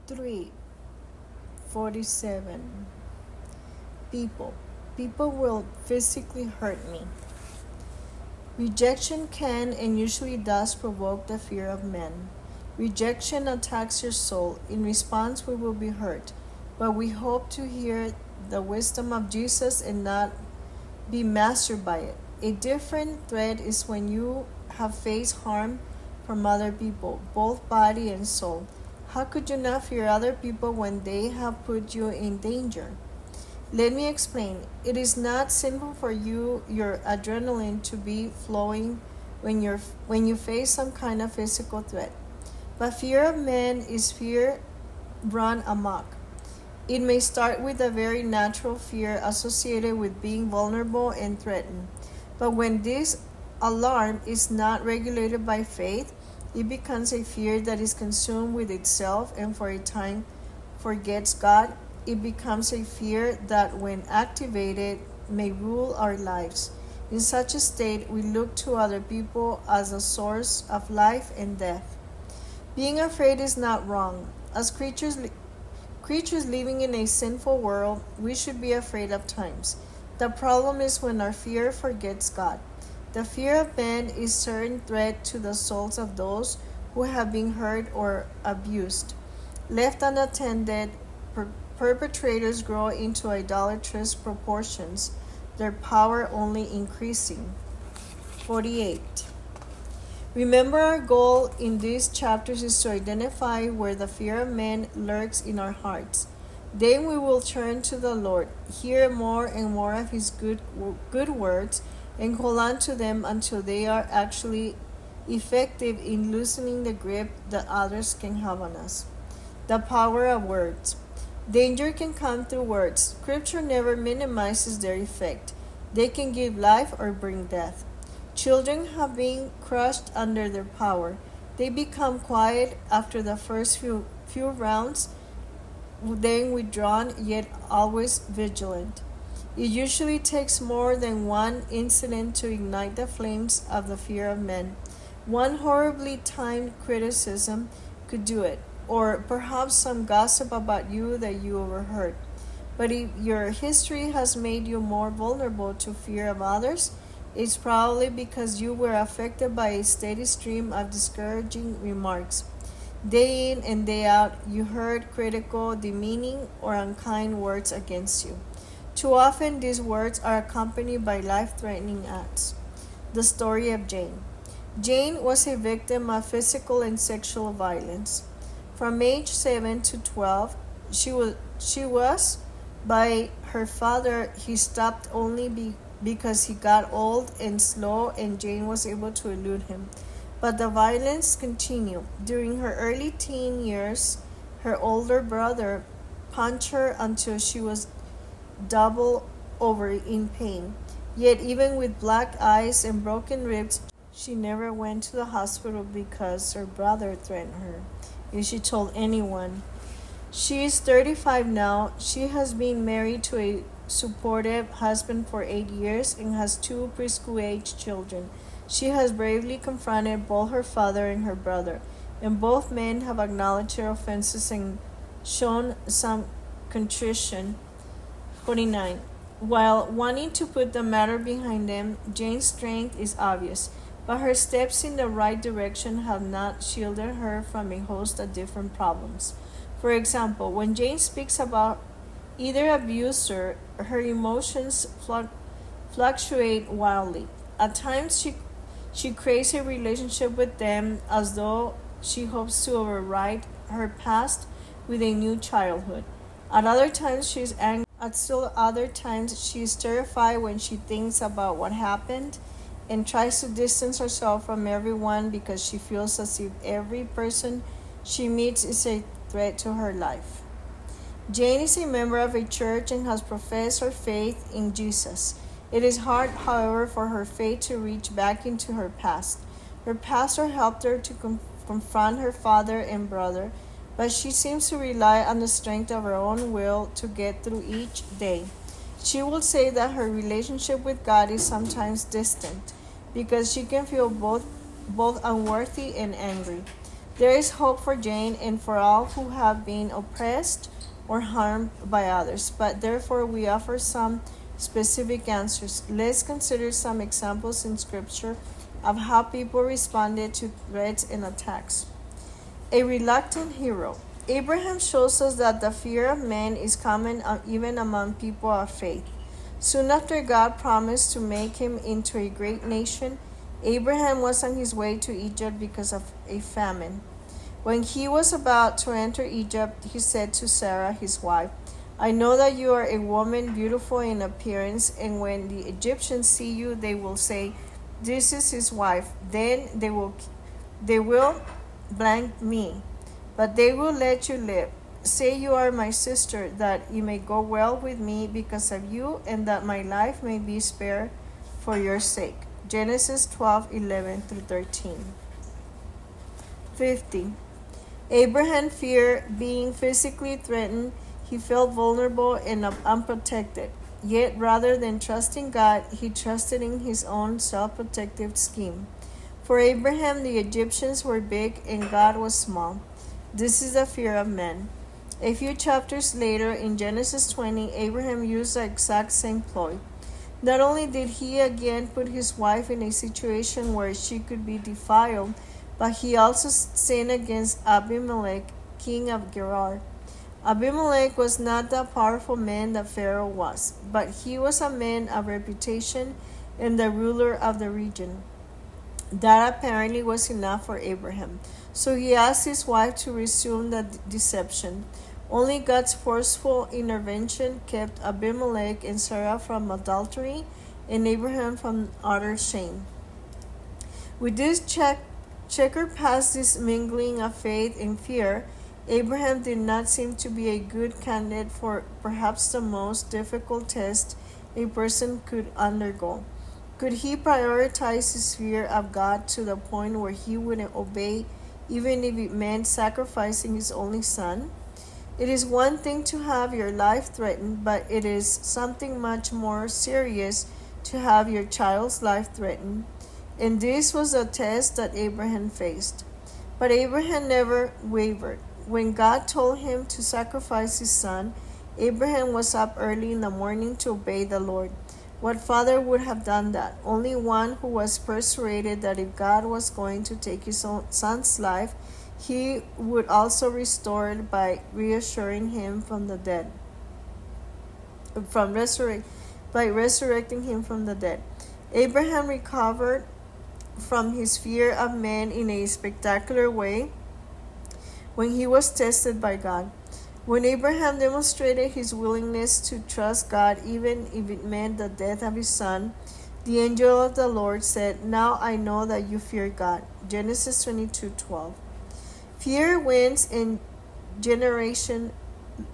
3:47. People. People will physically hurt me. Rejection can and usually does provoke the fear of men. Rejection attacks your soul. In response, we will be hurt. But we hope to hear the wisdom of Jesus and not be mastered by it. A different threat is when you have faced harm from other people, both body and soul. How could you not fear other people when they have put you in danger? Let me explain. It is not sinful for your adrenaline to be flowing when you face some kind of physical threat. But fear of man is fear run amok. It may start with a very natural fear associated with being vulnerable and threatened. But when this alarm is not regulated by faith, it becomes a fear that is consumed with itself and for a time forgets God. It becomes a fear that, when activated, may rule our lives. In such a state, we look to other people as a source of life and death. Being afraid is not wrong. As creatures living in a sinful world, we should be afraid of times. The problem is when our fear forgets God. The fear of man is a certain threat to the souls of those who have been hurt or abused. Left unattended, perpetrators grow into idolatrous proportions, their power only increasing. 48. Remember, our goal in these chapters is to identify where the fear of man lurks in our hearts. Then we will turn to the Lord, hear more and more of His good words, and hold on to them until they are actually effective in loosening the grip that others can have on us. The power of words. Danger can come through words. Scripture never minimizes their effect. They can give life or bring death. Children have been crushed under their power. They become quiet after the first few rounds, then withdrawn, yet always vigilant. It usually takes more than one incident to ignite the flames of the fear of men. One horribly timed criticism could do it, or perhaps some gossip about you that you overheard. But if your history has made you more vulnerable to fear of others, it's probably because you were affected by a steady stream of discouraging remarks. Day in and day out, you heard critical, demeaning, or unkind words against you. Too often, these words are accompanied by life-threatening acts. The story of Jane. Jane was a victim of physical and sexual violence. From age 7 to 12, she was by her father. He stopped only because he got old and slow, and Jane was able to elude him. But the violence continued. During her early teen years, her older brother punched her until she was double over in pain. Yet even with black eyes and broken ribs, she never went to the hospital because her brother threatened her if she told anyone. She is 35 now. She has been married to a supportive husband for 8 years and has 2 preschool-age children. She has bravely confronted both her father and her brother, and both men have acknowledged their offenses and shown some contrition. 49. While wanting to put the matter behind them, Jane's strength is obvious, but her steps in the right direction have not shielded her from a host of different problems. For example, when Jane speaks about either abuser, her emotions fluctuate wildly. At times, she creates a relationship with them as though she hopes to override her past with a new childhood. At other times, she is angry. At still other times, she is terrified when she thinks about what happened and tries to distance herself from everyone because she feels as if every person she meets is a threat to her life. Jane is a member of a church and has professed her faith in Jesus. It is hard, however, for her faith to reach back into her past. Her pastor helped her to confront her father and brother, but she seems to rely on the strength of her own will to get through each day. She will say that her relationship with God is sometimes distant because she can feel both unworthy and angry. There is hope for Jane and for all who have been oppressed or harmed by others, but therefore we offer some specific answers. Let's consider some examples in Scripture of how people responded to threats and attacks. A reluctant hero. Abraham shows us that the fear of man is common even among people of faith. Soon after God promised to make him into a great nation, Abraham was on his way to Egypt because of a famine. When he was about to enter Egypt, he said to Sarah, his wife, I know that you are a woman beautiful in appearance, and when the Egyptians see you, they will say, this is his wife. Then they will blank me, but they will let you live. Say you are my sister, that it may go well with me because of you, and that my life may be spared for your sake. Genesis 12:11-13. 50. Abraham feared being physically threatened. He felt vulnerable and unprotected. Yet, rather than trusting God, he trusted in his own self-protective scheme. For Abraham, the Egyptians were big and God was small. This is the fear of man. A few chapters later, in Genesis 20, Abraham used the exact same ploy. Not only did he again put his wife in a situation where she could be defiled, but he also sinned against Abimelech, king of Gerar. Abimelech was not the powerful man that Pharaoh was, but he was a man of reputation and the ruler of the region. That apparently was enough for Abraham, so he asked his wife to resume the deception. Only God's forceful intervention kept Abimelech and Sarah from adultery and Abraham from utter shame. With this checker past this mingling of faith and fear, Abraham did not seem to be a good candidate for perhaps the most difficult test a person could undergo. Could he prioritize his fear of God to the point where he would obey even if it meant sacrificing his only son? It is one thing to have your life threatened, but it is something much more serious to have your child's life threatened. And this was a test that Abraham faced. But Abraham never wavered. When God told him to sacrifice his son, Abraham was up early in the morning to obey the Lord. What father would have done that? Only one who was persuaded that if God was going to take his own son's life, he would also restore it by reassuring him from the dead. By resurrecting him from the dead. Abraham recovered from his fear of men in a spectacular way when he was tested by God. When Abraham demonstrated his willingness to trust God even if it meant the death of his son, the angel of the Lord said, Now I know that you fear God. Genesis 22:12. Fear wins in generation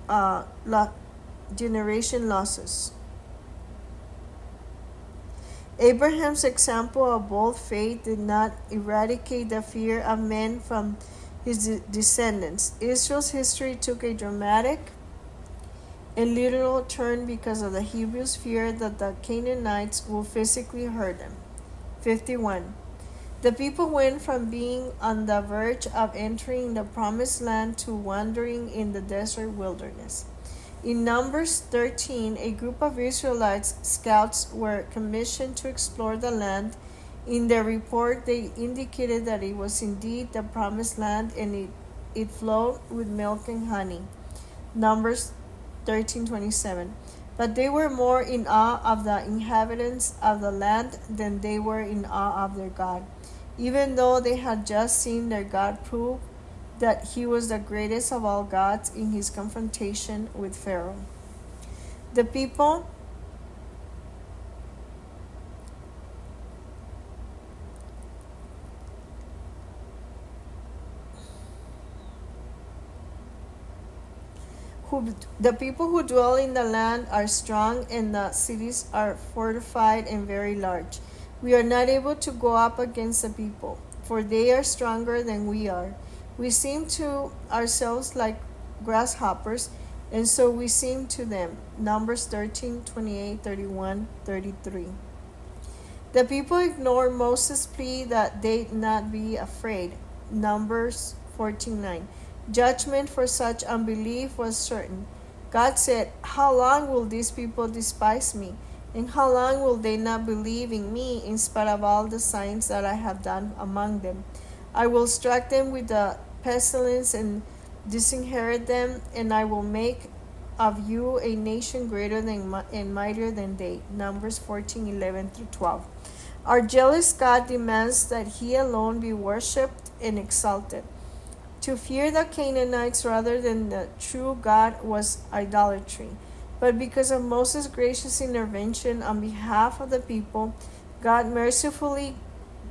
losses. Abraham's example of bold faith did not eradicate the fear of men from his descendants. Israel's history took a dramatic and literal turn because of the Hebrews' fear that the Canaanites will physically hurt them. 51. The people went from being on the verge of entering the promised land to wandering in the desert wilderness. In Numbers 13, a group of Israelites scouts were commissioned to explore the land. In their report, they indicated that it was indeed the promised land and it flowed with milk and honey. Numbers 13:27. But they were more in awe of the inhabitants of the land than they were in awe of their God, even though they had just seen their God prove that he was the greatest of all gods in his confrontation with Pharaoh. The people who dwell in the land are strong, and the cities are fortified and very large. We are not able to go up against the people, for they are stronger than we are. We seem to ourselves like grasshoppers, and so we seem to them. Numbers 13:28, 31, 33. The people ignored Moses' plea that they not be afraid. Numbers 14:9. Judgment for such unbelief was certain. God said, "How long will these people despise me? And how long will they not believe in me in spite of all the signs that I have done among them? I will strike them with the pestilence and disinherit them, and I will make of you a nation greater than and mightier than they." Numbers 14:11-12. Our jealous God demands that He alone be worshipped and exalted. To fear the Canaanites rather than the true God was idolatry. But because of Moses' gracious intervention on behalf of the people, God mercifully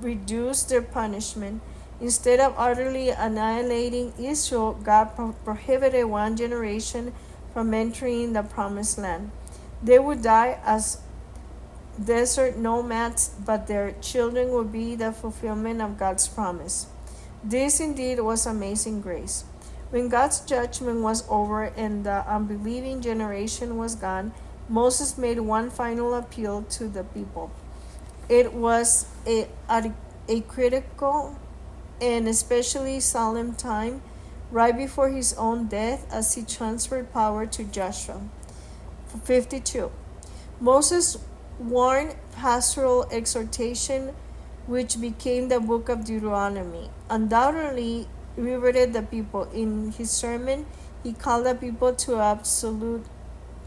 reduced their punishment. Instead of utterly annihilating Israel, God prohibited one generation from entering the promised land. They would die as desert nomads, but their children would be the fulfillment of God's promise. This indeed was amazing grace. When God's judgment was over and the unbelieving generation was gone, Moses made one final appeal to the people. It was a critical and especially solemn time right before his own death as he transferred power to Joshua. 52. Moses' warned pastoral exhortation, which became the book of Deuteronomy, undoubtedly riveted the people. In his sermon, he called the people to absolute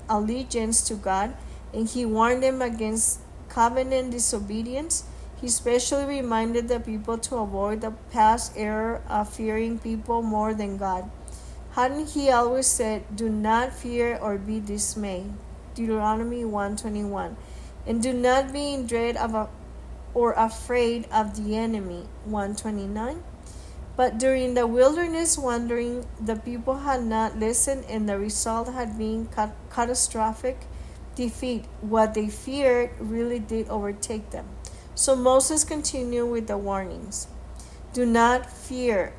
allegiance to God, and he warned them against covenant disobedience. He especially reminded the people to avoid the past error of fearing people more than God. Hadn't he always said, "Do not fear or be dismayed"? Deuteronomy 1:21. And do not be in dread of or afraid of the enemy. 1:29. But during the wilderness wandering, the people had not listened, and the result had been catastrophic defeat. What they feared really did overtake them. So Moses continued with the warnings. Do not fear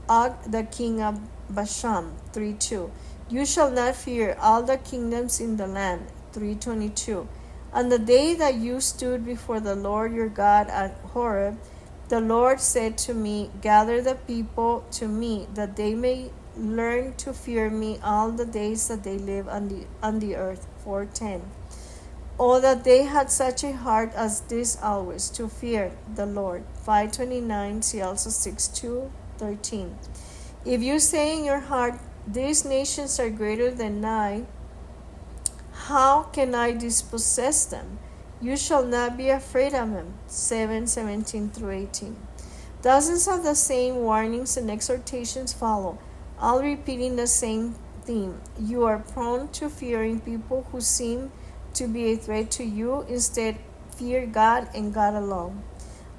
Og, the king of Bashan. 3:2. You shall not fear all the kingdoms in the land. 3:22. On the day that you stood before the Lord your God at Horeb, the Lord said to me, "Gather the people to me, that they may learn to fear me all the days that they live on the earth." 4:10. Oh, that they had such a heart as this always, to fear the Lord. 5:29, see also 6:2-13. If you say in your heart, "These nations are greater than I, how can I dispossess them?" You shall not be afraid of them. 7:17-18. Dozens of the same warnings and exhortations follow, all repeating the same theme. You are prone to fearing people who seem to be a threat to you. Instead, fear God and God alone.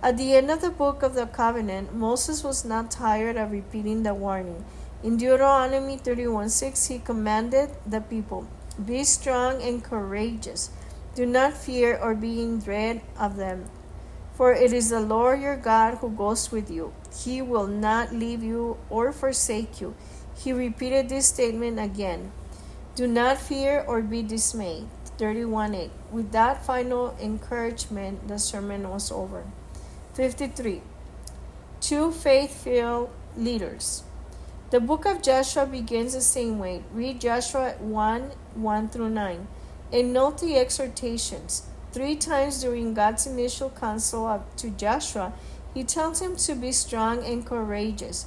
At the end of the book of the covenant, Moses was not tired of repeating the warning. In Deuteronomy 31:6, he commanded the people, "Be strong and courageous. Do not fear or be in dread of them. For it is the Lord your God who goes with you. He will not leave you or forsake you." He repeated this statement again. Do not fear or be dismayed. 31:8. With that final encouragement, the sermon was over. 53. Two faith-filled leaders. The book of Joshua begins the same way. Read Joshua 1:1-9, and note the exhortations. 3 times during God's initial counsel to Joshua, he tells him to be strong and courageous.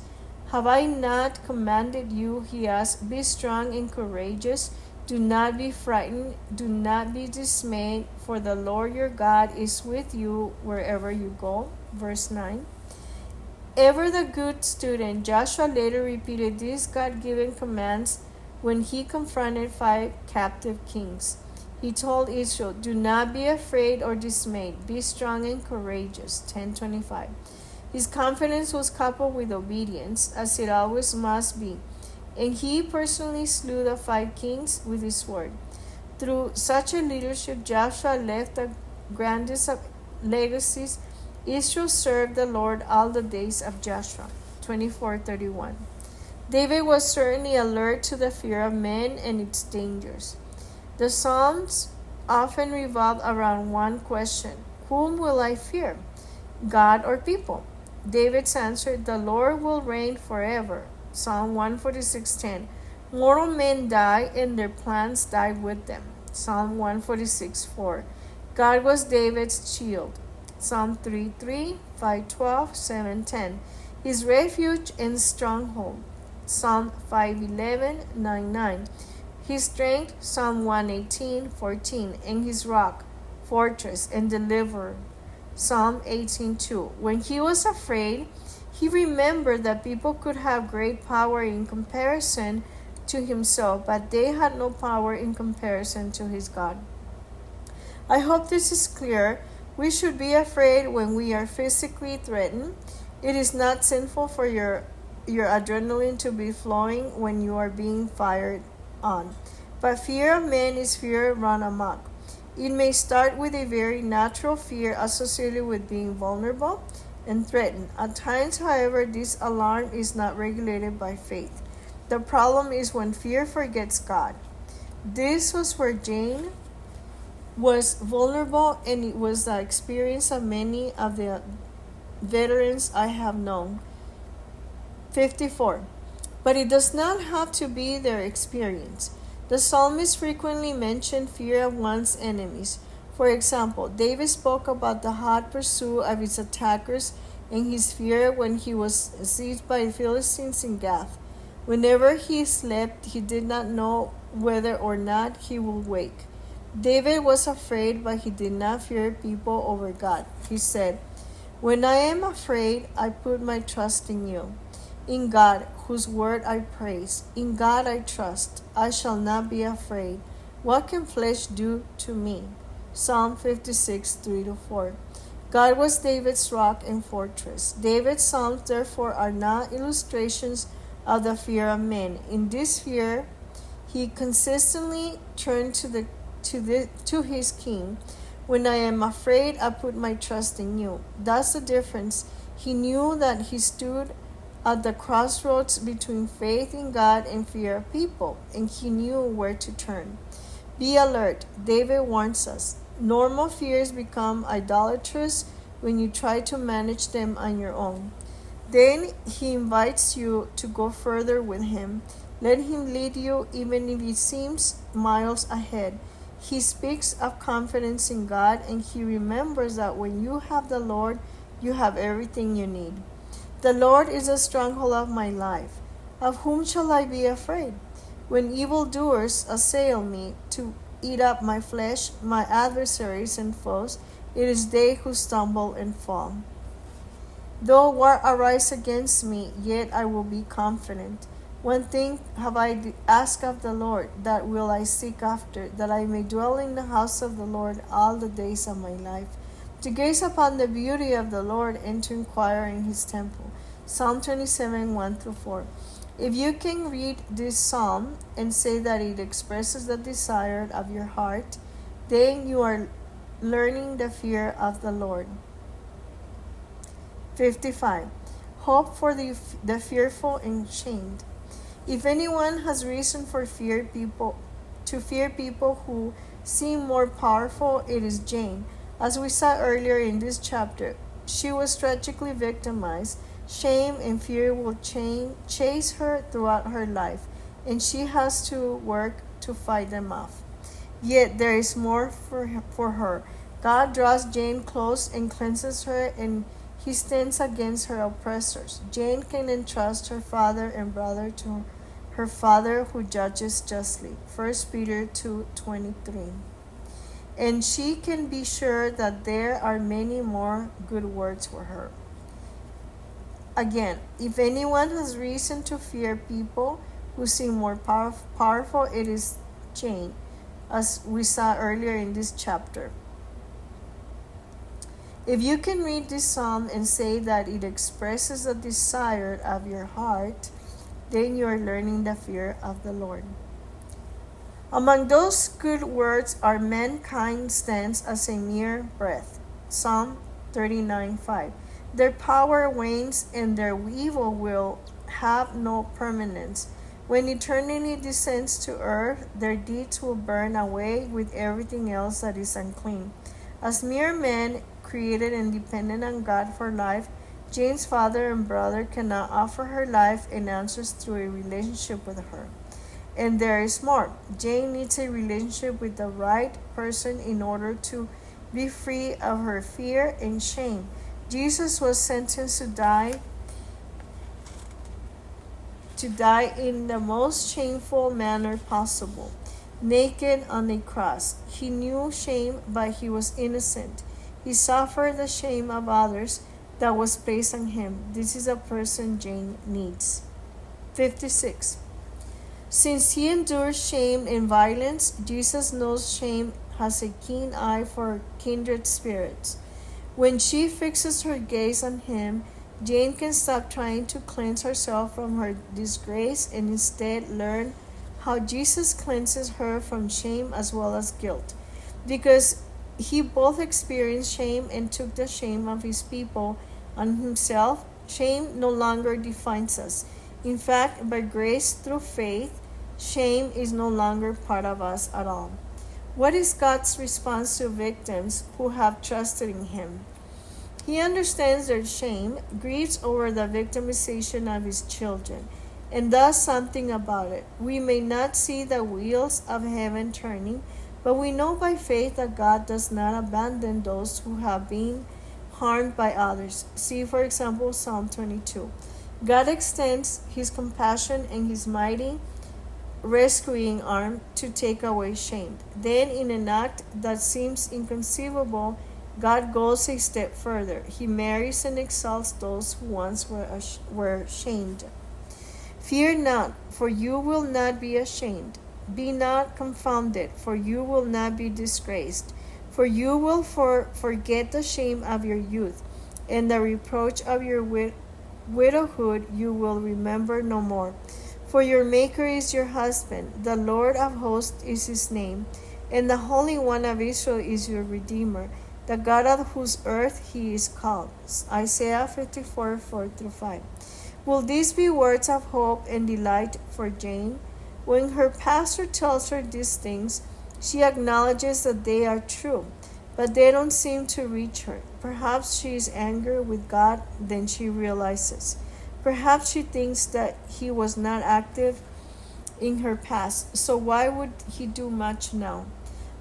"Have I not commanded you," he asks, "be strong and courageous? Do not be frightened, do not be dismayed, for the Lord your God is with you wherever you go." Verse 9. Ever the good student, Joshua later repeated these God-given commands when he confronted 5 captive kings. He told Israel, "Do not be afraid or dismayed. Be strong and courageous." 10:25. His confidence was coupled with obedience, as it always must be, and he personally slew the 5 kings with his sword. Through such a leadership, Joshua left the grandest of legacies. Israel served the Lord all the days of Joshua. 24:31. David was certainly alert to the fear of men and its dangers. The Psalms often revolve around one question: whom will I fear, God or people? David's answered, the Lord will reign forever. Psalm 146:10. Mortal men die and their plans die with them. Psalm 146:4. God was David's shield. Psalm 3:3, 5:12, 7:10. His refuge and stronghold. Psalm 5:11, 9:9. His strength. Psalm 118:14. And his rock, fortress, and deliverer. Psalm 18:2. When he was afraid, he remembered that people could have great power in comparison to himself, but they had no power in comparison to his God. I hope this is clear. We should be afraid when we are physically threatened. It is not sinful for your adrenaline to be flowing when you are being fired on. But fear of men is fear run amok. It may start with a very natural fear associated with being vulnerable and threatened. At times, however, this alarm is not regulated by faith. The problem is when fear forgets God. This was where Jane was vulnerable, and it was the experience of many of the veterans I have known. 54. But it does not have to be their experience. The psalmist frequently mentioned fear of one's enemies. For example, David spoke about the hot pursuit of his attackers and his fear when he was seized by the Philistines in Gath. Whenever he slept, he did not know whether or not he would wake. David was afraid, but he did not fear people over God. He said, when I am afraid, I put my trust in you. In God, whose word I praise. In God I trust. I shall not be afraid. What can flesh do to me? Psalm 56, 3-4. God was David's rock and fortress. David's psalms, therefore, are not illustrations of the fear of men. In this fear, he consistently turned to his king. When I am afraid, I put my trust in you. That's the difference. He knew that he stood at the crossroads between faith in God and fear of people, and he knew where to turn. Be alert. David warns us. Normal fears become idolatrous when you try to manage them on your own. Then he invites you to go further with him. Let him lead you even if it seems miles ahead. He speaks of confidence in God, and he remembers that when you have the Lord, you have everything you need. The Lord is a stronghold of my life. Of whom shall I be afraid? When evildoers assail me to eat up my flesh, my adversaries and foes, it is they who stumble and fall. Though war arise against me, yet I will be confident. One thing have I asked of the Lord, that will I seek after, that I may dwell in the house of the Lord all the days of my life, to gaze upon the beauty of the Lord and to inquire in his temple. Psalm 27, 1-4. If you can read this psalm and say that it expresses the desire of your heart, then you are learning the fear of the Lord. 55. Hope for the fearful and shamed. If anyone has reason to fear people who seem more powerful, it is Jane. As we saw earlier in this chapter, she was tragically victimized. Shame and fear will chase her throughout her life, and she has to work to fight them off. Yet there is more for her. God draws Jane close and cleanses her, and he stands against her oppressors. Jane can entrust her father and brother to her Father who judges justly. 1 Peter 2:23. And she can be sure that there are many more good words for her. Again, if anyone has reason to fear people who seem more powerful, it is Jane, as we saw earlier in this chapter. If you can read this psalm and say that it expresses the desire of your heart, then you are learning the fear of the Lord. Among those good words are mankind stands as a mere breath. Psalm 39:5. Their power wanes and their evil will have no permanence. When eternity descends to earth, their deeds will burn away with everything else that is unclean. As mere men, created and dependent on God for life, Jane's father and brother cannot offer her life and answers through a relationship with her. And there is more. Jane needs a relationship with the right person in order to be free of her fear and shame. Jesus was sentenced to die in the most shameful manner possible, naked on a cross. He knew shame, but he was innocent. He suffered the shame of others that was placed on him. This is a person Jane needs. 56. Since he endures shame and violence, Jesus knows shame has a keen eye for kindred spirits. When she fixes her gaze on him, Jane can stop trying to cleanse herself from her disgrace and instead learn how Jesus cleanses her from shame as well as guilt. Because he both experienced shame and took the shame of his people on himself, shame no longer defines us. In fact, by grace through faith, shame is no longer part of us at all. What is God's response to victims who have trusted in him? He understands their shame, grieves over the victimization of his children, and does something about it. We may not see the wheels of heaven turning, but we know by faith that God does not abandon those who have been harmed by others. See, for example, Psalm 22. God extends his compassion and his mighty rescuing arm to take away shame. Then, in an act that seems inconceivable, God goes a step further. He marries and exalts those who once were shamed. Fear not, for you will not be ashamed. Be not confounded, for you will not be disgraced. For you will forget the shame of your youth, and the reproach of your widowhood you will remember no more. For your Maker is your husband, the Lord of hosts is his name, and the Holy One of Israel is your Redeemer, the God of whose earth he is called. Isaiah 54, 4-5. Will these be words of hope and delight for Jane? When her pastor tells her these things, she acknowledges that they are true, but they don't seem to reach her. Perhaps she is angry with God, then she realizes. Perhaps she thinks that he was not active in her past, so why would he do much now?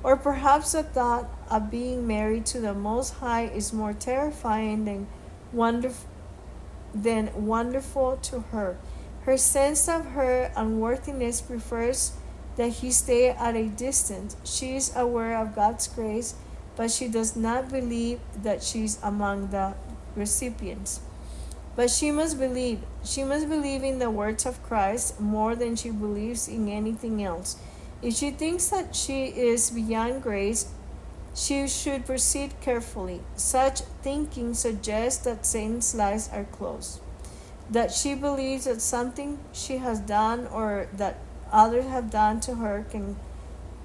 Or perhaps the thought of being married to the Most High is more terrifying than wonderful to her. Her sense of her unworthiness prefers that he stay at a distance. She is aware of God's grace, but she does not believe that she is among the recipients. But she must believe. She must believe in the words of Christ more than she believes in anything else. If she thinks that she is beyond grace, she should proceed carefully. Such thinking suggests that Satan's lies are closed, that she believes that something she has done or that others have done to her can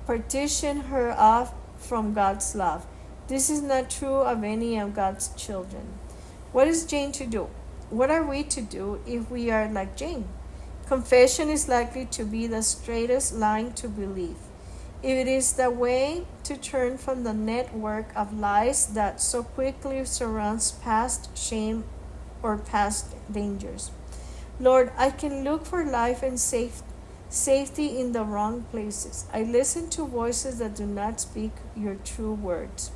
partition her off from God's love. This is not true of any of God's children. What is Jane to do? What are we to do if we are like Jane? Confession is likely to be the straightest line to belief. It is the way to turn from the network of lies that so quickly surrounds past shame or past dangers. Lord, I can look for life and safety in the wrong places. I listen to voices that do not speak your true words.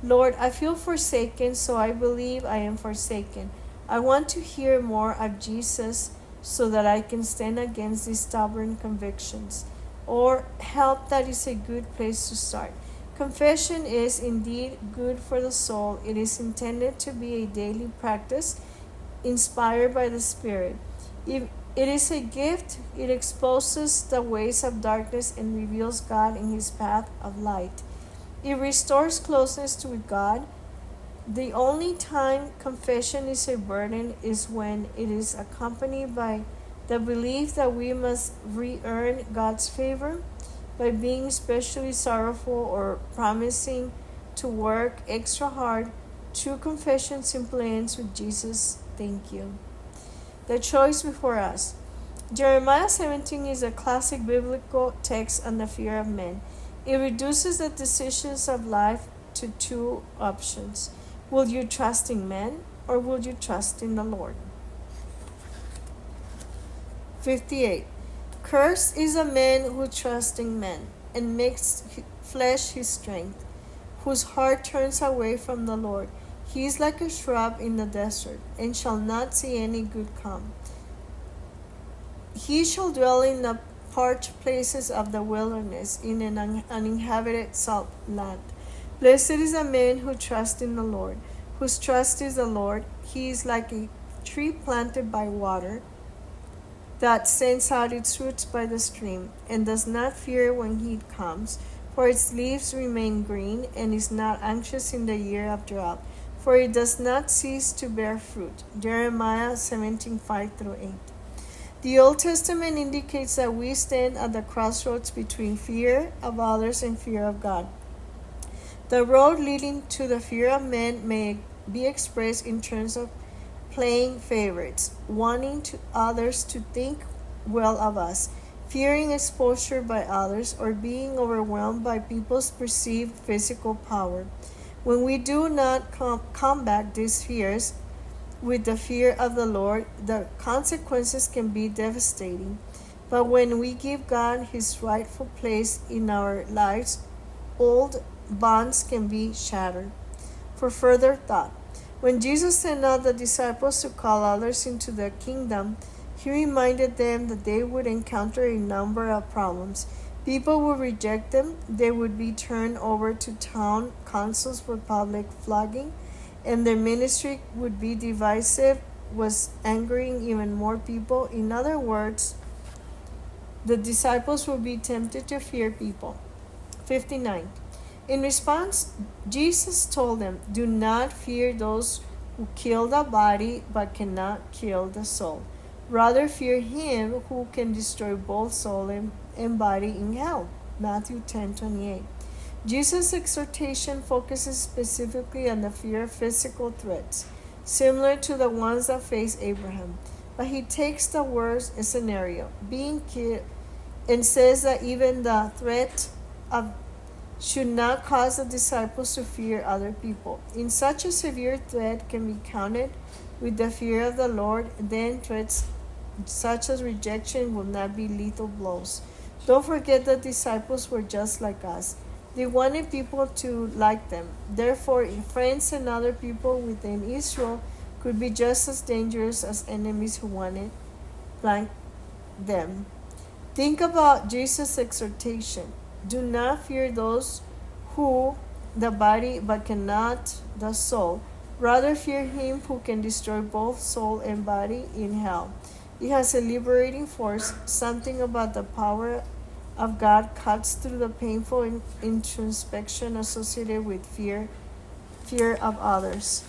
Lord, I feel forsaken, so I believe I am forsaken. I want to hear more of Jesus so that I can stand against these stubborn convictions. Or help, that is a good place to start. Confession is indeed good for the soul. It is intended to be a daily practice inspired by the Spirit. If it is a gift, it exposes the ways of darkness and reveals God in his path of light. It restores closeness to God. The only time confession is a burden is when it is accompanied by the belief that we must re-earn God's favor by being especially sorrowful or promising to work extra hard. True confession simply ends with Jesus, thank you. The choice before us. Jeremiah 17 is a classic biblical text on the fear of men. It reduces the decisions of life to two options. Will you trust in men or will you trust in the Lord? 58. Cursed is a man who trusts in men and makes flesh his strength, whose heart turns away from the Lord. He is like a shrub in the desert, and shall not see any good come. He shall dwell in the parched places of the wilderness, in an uninhabited salt land. Blessed is a man who trusts in the Lord, whose trust is the Lord. He is like a tree planted by water, that sends out its roots by the stream, and does not fear when heat comes, for its leaves remain green, and is not anxious in the year of drought, for it does not cease to bear fruit. Jeremiah 17:5-8. The Old Testament indicates that we stand at the crossroads between fear of others and fear of God. The road leading to the fear of men may be expressed in terms of playing favorites, wanting others to think well of us, fearing exposure by others, or being overwhelmed by people's perceived physical power. When we do not combat these fears with the fear of the Lord, the consequences can be devastating. But when we give God his rightful place in our lives, old bonds can be shattered. For further thought, when Jesus sent out the disciples to call others into the kingdom, he reminded them that they would encounter a number of problems. People would reject them, they would be turned over to town councils for public flogging, and their ministry would be divisive, was angering even more people. In other words, the disciples would be tempted to fear people. 59. In response, Jesus told them, do not fear those who kill the body but cannot kill the soul. Rather fear him who can destroy both soul and body in hell. Matthew 10:28. Jesus' exhortation focuses specifically on the fear of physical threats, similar to the ones that faced Abraham. But he takes the worst scenario, being killed, and says that even the threat of should not cause the disciples to fear other people. In such a severe threat can be counted with the fear of the Lord, then threats such as rejection will not be lethal blows. Don't forget the disciples were just like us. They wanted people to like them. Therefore, friends and other people within Israel could be just as dangerous as enemies who wanted like them. Think about Jesus' exhortation. Do not fear those who the body but cannot the soul. Rather fear him who can destroy both soul and body in hell. It has a liberating force. Something about the power of God cuts through the painful introspection associated with fear of others.